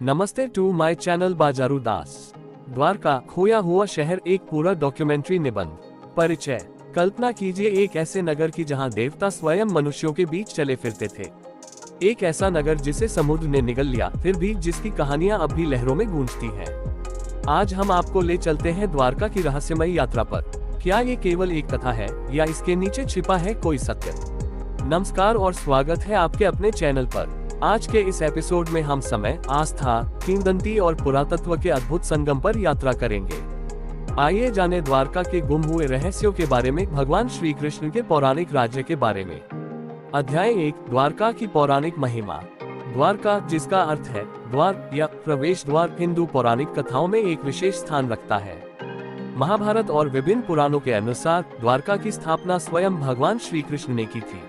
नमस्ते to my channel बाजारू दास। द्वारका खोया हुआ शहर एक पूरा डॉक्यूमेंट्री निबंध। परिचय। कल्पना कीजिए एक ऐसे नगर की जहां देवता स्वयं मनुष्यों के बीच चले फिरते थे। एक ऐसा नगर जिसे समुद्र ने निगल लिया, फिर भी जिसकी कहानियां अब भी लहरों में गूंजती हैं। आज हम आपको ले चलते हैं द्वारका की रहस्यमयी यात्रा पर। क्या ये केवल एक कथा है या इसके नीचे छिपा है कोई सत्य? नमस्कार और स्वागत है आपके अपने चैनल पर। आज के इस एपिसोड में हम समय, आस्था, किंवदंती और पुरातत्व के अद्भुत संगम पर यात्रा करेंगे। आइए जाने द्वारका के गुम हुए रहस्यों के बारे में, भगवान श्री कृष्ण के पौराणिक राज्य के बारे में। अध्याय 1, द्वारका की पौराणिक महिमा। द्वारका, जिसका अर्थ है द्वार या प्रवेश द्वार, हिंदू पौराणिक कथाओं में एक विशेष स्थान रखता है। महाभारत और विभिन्न पुराणों के अनुसार द्वारका की स्थापना स्वयं भगवान श्री कृष्ण ने की थी।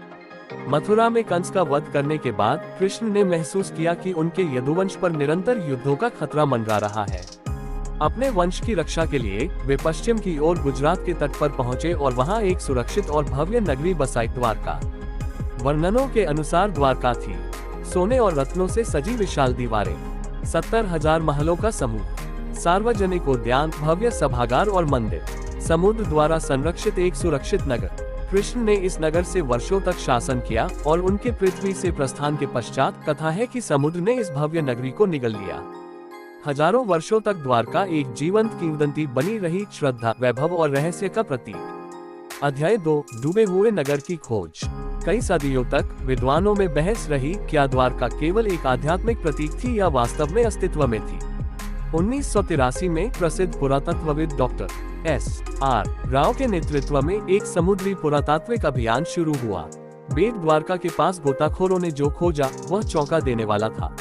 मथुरा में कंस का वध करने के बाद कृष्ण ने महसूस किया कि उनके यदुवंश पर निरंतर युद्धों का खतरा मंडरा रहा है। अपने वंश की रक्षा के लिए वे पश्चिम की ओर गुजरात के तट पर पहुंचे और वहां एक सुरक्षित और भव्य नगरी बसाई, द्वारका। वर्णनों के अनुसार द्वारका थी सोने और रत्नों से सजी विशाल दीवारें, 70,000 महलों का समूह, सार्वजनिक उद्यान, भव्य सभागार और मंदिर, समुद्र द्वारा संरक्षित एक सुरक्षित नगर। कृष्ण ने इस नगर से वर्षों तक शासन किया और उनके पृथ्वी से प्रस्थान के पश्चात कथा है कि समुद्र ने इस भव्य नगरी को निगल लिया। हजारों वर्षों तक द्वारका एक जीवंत किंवदंती बनी रही, श्रद्धा, वैभव और रहस्य का प्रतीक। अध्याय 2, डूबे हुए नगर की खोज। कई सदियों तक विद्वानों में बहस रही, क्या द्वारका केवल एक आध्यात्मिक प्रतीक थी या वास्तव में अस्तित्व में थी। 1983 में प्रसिद्ध पुरातत्वविद डॉक्टर S.R. राव के नेतृत्व में एक समुद्री पुरातात्विक अभियान शुरू हुआ। बेट द्वारका के पास गोताखोरों ने जो खोजा वह चौंका देने वाला था।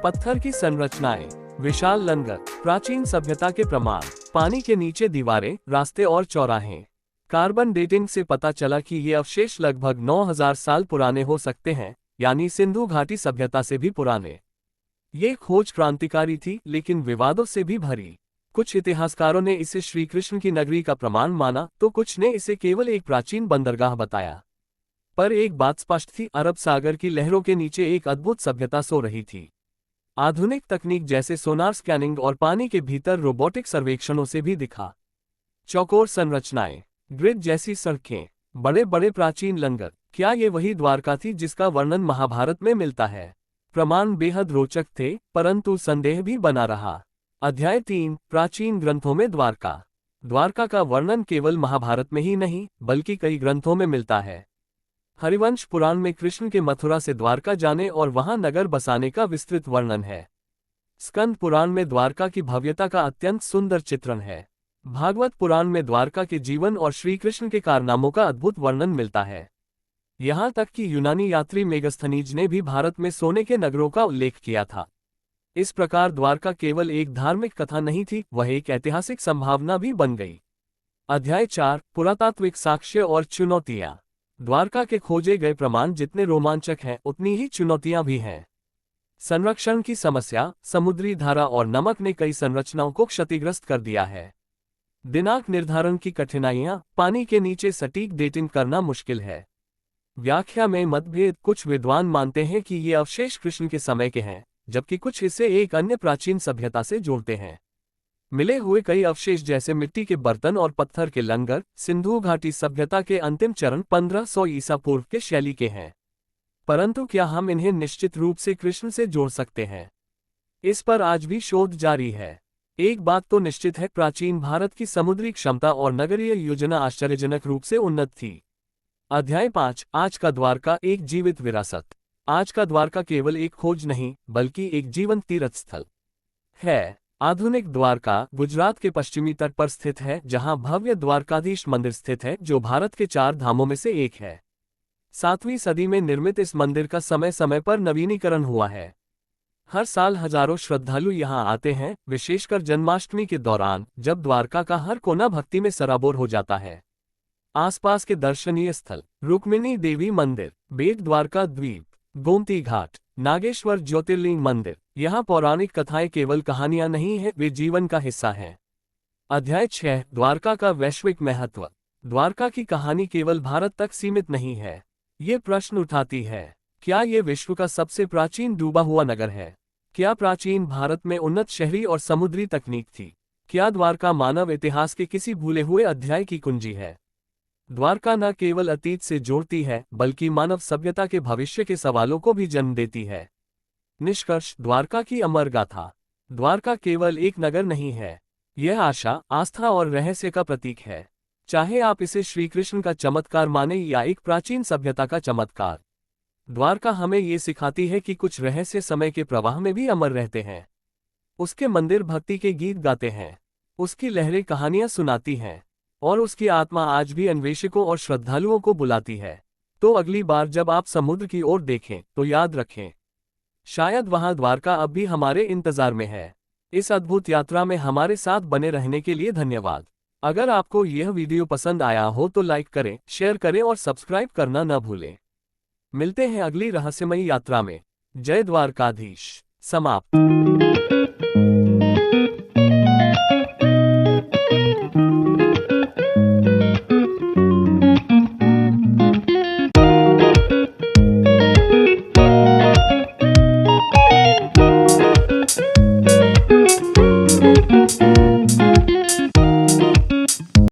पत्थर की संरचनाएं, विशाल लंगर, प्राचीन सभ्यता के प्रमाण, पानी के नीचे दीवारें, रास्ते और चौराहे। कार्बन डेटिंग से पता चला कि ये अवशेष लगभग 9000 साल पुराने हो सकते हैं, यानी सिंधु घाटी सभ्यता से भी पुराने। ये खोज क्रांतिकारी थी, लेकिन विवादों से भी भरी। कुछ इतिहासकारों ने इसे श्री कृष्ण की नगरी का प्रमाण माना, तो कुछ ने इसे केवल एक प्राचीन बंदरगाह बताया। पर एक बात स्पष्ट थी, अरब सागर की लहरों के नीचे एक अद्भुत सभ्यता सो रही थी। आधुनिक तकनीक जैसे सोनार स्कैनिंग और पानी के भीतर रोबोटिक सर्वेक्षणों से भी दिखा। चौकोर संरचनाएं, ग्रिड जैसी सड़कें, बड़े बड़े प्राचीन लंगर, क्या ये वही द्वारका थी जिसका वर्णन महाभारत में मिलता है? प्रमाण बेहद रोचक थे, परंतु संदेह भी बना रहा। अध्याय 3, प्राचीन ग्रंथों में द्वारका। द्वारका का वर्णन केवल महाभारत में ही नहीं, बल्कि कई ग्रंथों में मिलता है। हरिवंश पुराण में कृष्ण के मथुरा से द्वारका जाने और वहां नगर बसाने का विस्तृत वर्णन है। स्कंद पुराण में द्वारका की भव्यता का अत्यंत सुंदर चित्रण है। भागवत पुराण में द्वारका के जीवन और श्री कृष्ण के कारनामों का अद्भुत वर्णन मिलता है। यहाँ तक कि यूनानी यात्री मेगस्थनीज ने भी भारत में सोने के नगरों का उल्लेख किया था। इस प्रकार द्वारका केवल एक धार्मिक कथा नहीं थी, वह एक ऐतिहासिक संभावना भी बन गई। अध्याय 4, पुरातात्विक साक्ष्य और चुनौतियां। द्वारका के खोजे गए प्रमाण जितने रोमांचक हैं, उतनी ही चुनौतियां भी हैं। संरक्षण की समस्या, समुद्री धारा और नमक ने कई संरचनाओं को क्षतिग्रस्त कर दिया है। दिनांक निर्धारण की कठिनाइयां, पानी के नीचे सटीक डेटिंग करना मुश्किल है। व्याख्या में मतभेद, कुछ विद्वान मानते हैं कि ये अवशेष कृष्ण के समय के हैं, जबकि कुछ इसे एक अन्य प्राचीन सभ्यता से जोड़ते हैं। मिले हुए कई अवशेष जैसे मिट्टी के बर्तन और पत्थर के लंगर, सिंधु घाटी सभ्यता के अंतिम चरण 1500 ईसा पूर्व के शैली के हैं। परंतु क्या हम इन्हें निश्चित रूप से कृष्ण से जोड़ सकते हैं? इस पर आज भी शोध जारी है। एक बात तो निश्चित है, प्राचीन भारत की समुद्री क्षमता और नगरीय योजना आश्चर्यजनक रूप से उन्नत थी। अध्याय 5, आज का द्वारका एक जीवित विरासत। आज का द्वारका केवल एक खोज नहीं, बल्कि एक जीवंत तीर्थ स्थल है। आधुनिक द्वारका गुजरात के पश्चिमी तट पर स्थित है, जहां भव्य द्वारकाधीश मंदिर स्थित है, जो भारत के 4 धामों में से एक है। 7वीं सदी में निर्मित इस मंदिर का समय समय पर नवीनीकरण हुआ है। हर साल हजारों श्रद्धालु यहां आते हैं, विशेषकर जन्माष्टमी के दौरान, जब द्वारका का हर कोना भक्ति में सराबोर हो जाता है। आसपास के दर्शनीय स्थल, रुक्मिणी देवी मंदिर, बेट द्वारका द्वीप, गोमती घाट, नागेश्वर ज्योतिर्लिंग मंदिर। यहाँ पौराणिक कथाएं केवल कहानियां नहीं हैं, वे जीवन का हिस्सा हैं। अध्याय 6, द्वारका का वैश्विक महत्व। द्वारका की कहानी केवल भारत तक सीमित नहीं है। ये प्रश्न उठाती है, क्या ये विश्व का सबसे प्राचीन डूबा हुआ नगर है? क्या प्राचीन भारत में उन्नत शहरी और समुद्री तकनीक थी? क्या द्वारका मानव इतिहास के किसी भूले हुए अध्याय की कुंजी है? द्वारका न केवल अतीत से जोड़ती है, बल्कि मानव सभ्यता के भविष्य के सवालों को भी जन्म देती है। निष्कर्ष, द्वारका की अमर गाथा। द्वारका केवल एक नगर नहीं है, यह आशा, आस्था और रहस्य का प्रतीक है। चाहे आप इसे श्री कृष्ण का चमत्कार माने या एक प्राचीन सभ्यता का चमत्कार, द्वारका हमें ये सिखाती है कि कुछ रहस्य समय के प्रवाह में भी अमर रहते हैं। उसके मंदिर भक्ति के गीत गाते हैं, उसकी लहरें कहानियां सुनाती हैं, और उसकी आत्मा आज भी अन्वेषकों और श्रद्धालुओं को बुलाती है। तो अगली बार जब आप समुद्र की ओर देखें तो याद रखें, शायद वहां द्वारका अब भी हमारे इंतजार में है। इस अद्भुत यात्रा में हमारे साथ बने रहने के लिए धन्यवाद। अगर आपको यह वीडियो पसंद आया हो तो लाइक करें, शेयर करें और सब्सक्राइब करना न भूलें। मिलते हैं अगली रहस्यमयी यात्रा में। जय द्वारकाधीश। समाप्त।